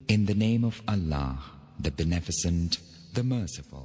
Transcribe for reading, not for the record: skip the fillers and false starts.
In the name of Allah, the Beneficent, the Merciful.